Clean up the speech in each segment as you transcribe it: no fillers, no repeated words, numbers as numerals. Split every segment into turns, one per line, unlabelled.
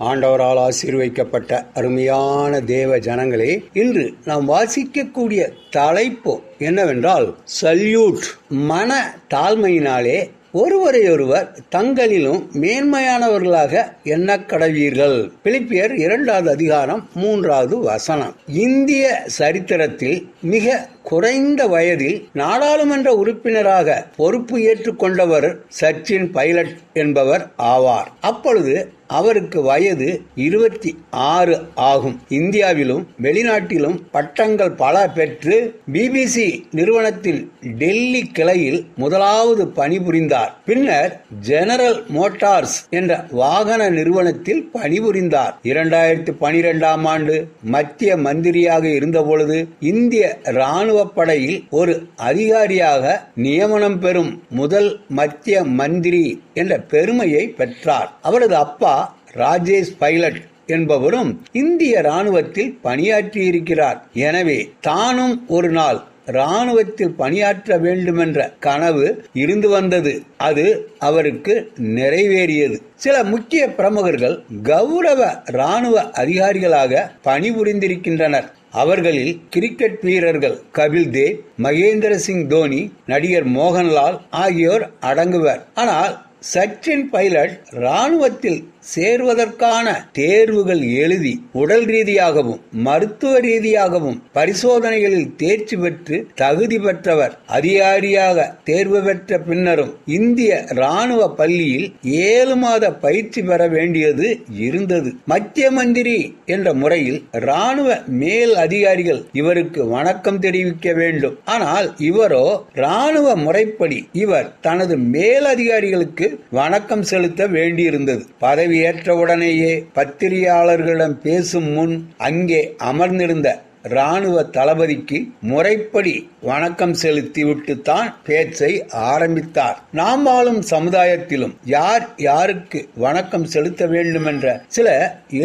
ஆண்டவரால் ஆசீர்வதிக்கப்பட்ட அருமையான தேவ ஜனங்களே, இன்று நாம் வாசிக்கக்கூடிய தலைப்பு என்னவென்றால் சல்யூட். மன தாழ்மையினாலே ஒருவரையொருவர் தங்களிலும் மேன்மையானவர்களாக எண்ணக் கடவீர்கள். பிலிப்பியர் 2வது அதிகாரம் 3வது வசனம். இந்திய சரித்திரத்தில் மிக குறைந்த வயதில் நாடாளுமன்ற உறுப்பினராக பொறுப்பு ஏற்றுக்கொண்டவர் சச்சின் பைலட் என்பவர் ஆவார். அப்பொழுது அவருக்கு வயது 26 ஆகும். இந்தியாவிலும் வெளிநாட்டிலும் பட்டங்கள் பல பெற்று பிபிசி நிறுவனத்தின் டெல்லி கிளையில் முதலாவது பணிபுரிந்தார். பின்னர் ஜெனரல் மோட்டார்ஸ் என்ற வாகன நிறுவனத்தில் பணிபுரிந்தார். 2012ஆம் ஆண்டு மத்திய மந்திரியாக இருந்தபொழுது இந்திய ராணுவ படையில் ஒரு அதிகாரியாக நியமனம் பெறும் முதல் மத்திய மந்திரி என்ற பெருமையை பெற்றார். அவரது அப்பா ராஜேஷ் பைலட் என்பவரும் இந்திய ராணுவத்தில் பணியாற்றியிருக்கிறார். எனவே தானும் ஒரு நாள் ராணுவத்தில் பணியாற்ற வேண்டுமென்ற கனவு இருந்து வந்தது. அது அவருக்கு நிறைவேறியது. சில முக்கிய பிரமுகர்கள் கௌரவ ராணுவ அதிகாரிகளாக பணிபுரிந்திருக்கின்றனர். அவர்களில் கிரிக்கெட் வீரர்கள் கபில் தேவ், மகேந்திர சிங் தோனி, நடிகர் மோகன்லால் ஆகியோர் அடங்குவர். ஆனால் சச்சின் பைலட் ராணுவத்தில் சேர்வதற்கான தேர்வுகள் எழுதி உடல் ரீதியாகவும் மருத்துவ ரீதியாகவும் பரிசோதனைகளில் தேர்ச்சி பெற்று தகுதி பெற்றவர். அதிகாரியாக தேர்வு பெற்ற பின்னரும் இந்திய ராணுவ பள்ளியில் 7 மாத பயிற்சி பெற வேண்டியது இருந்தது. மத்திய மந்திரி என்ற முறையில் ராணுவ மேல் அதிகாரிகள் இவருக்கு வணக்கம் தெரிவிக்க வேண்டும். ஆனால் இவரோ ராணுவ முறைப்படி இவர் தனது மேல் அதிகாரிகளுக்கு வணக்கம் செலுத்த வேண்டியிருந்தது. பதவி ஏற்றவுடனேயே பத்திரிகையாளர்களிடம் பேசும் முன் அங்கே அமர்ந்திருந்த ராணுவ தளபதிக்கு முறைப்படி வணக்கம் செலுத்தி விட்டுத்தான் பேச்சை ஆரம்பித்தார். நாம் வாழும் சமுதாயத்திலும் யார் யாருக்கு வணக்கம் செலுத்த வேண்டும் என்ற சில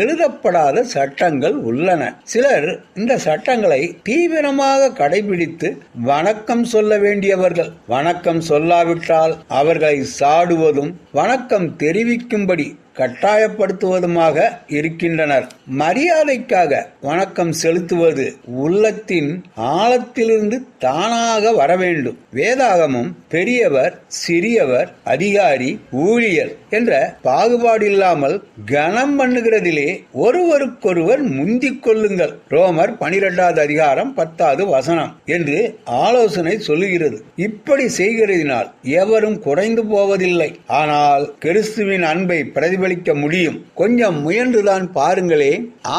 எழுதப்படாத சட்டங்கள் உள்ளன. சிலர் இந்த சட்டங்களை தீவிரமாக கடைபிடித்து வணக்கம் சொல்ல வேண்டியவர்கள் வணக்கம் சொல்லாவிட்டால் அவர்களை சாடுவதும் வணக்கம் தெரிவிக்கும்படி கட்டாயப்படுத்துவதுமாக இருக்கின்றனர். மரியாதைக்காக வணக்கம் செலுத்துவது உள்ளத்தின் ஆழத்திலிருந்து தானாக வர வேண்டும். வேதாகமும் பெரியவர், சிறியவர், அதிகாரி, ஊழியர் என்ற பாகுபாடு இல்லாமல் கனம் பண்ணுகிறதிலே ஒருவருக்கொருவர் முந்திக் கொள்ளுங்கள். ரோமர் 12வது அதிகாரம் 10வது வசனம் என்று ஆலோசனை சொல்லுகிறது. இப்படி செய்கிறதினால் எவரும் குறைந்து போவதில்லை. ஆனால் கிறிஸ்துவின் அன்பை பிரதிபலிக்க முடியும். கொஞ்சம் முயன்றுதான் பாருங்களே.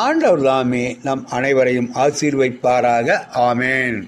ஆண்டவர் தாமே நம் அனைவரையும் ஆசீர்வதிப்பாராக. ஆமென்.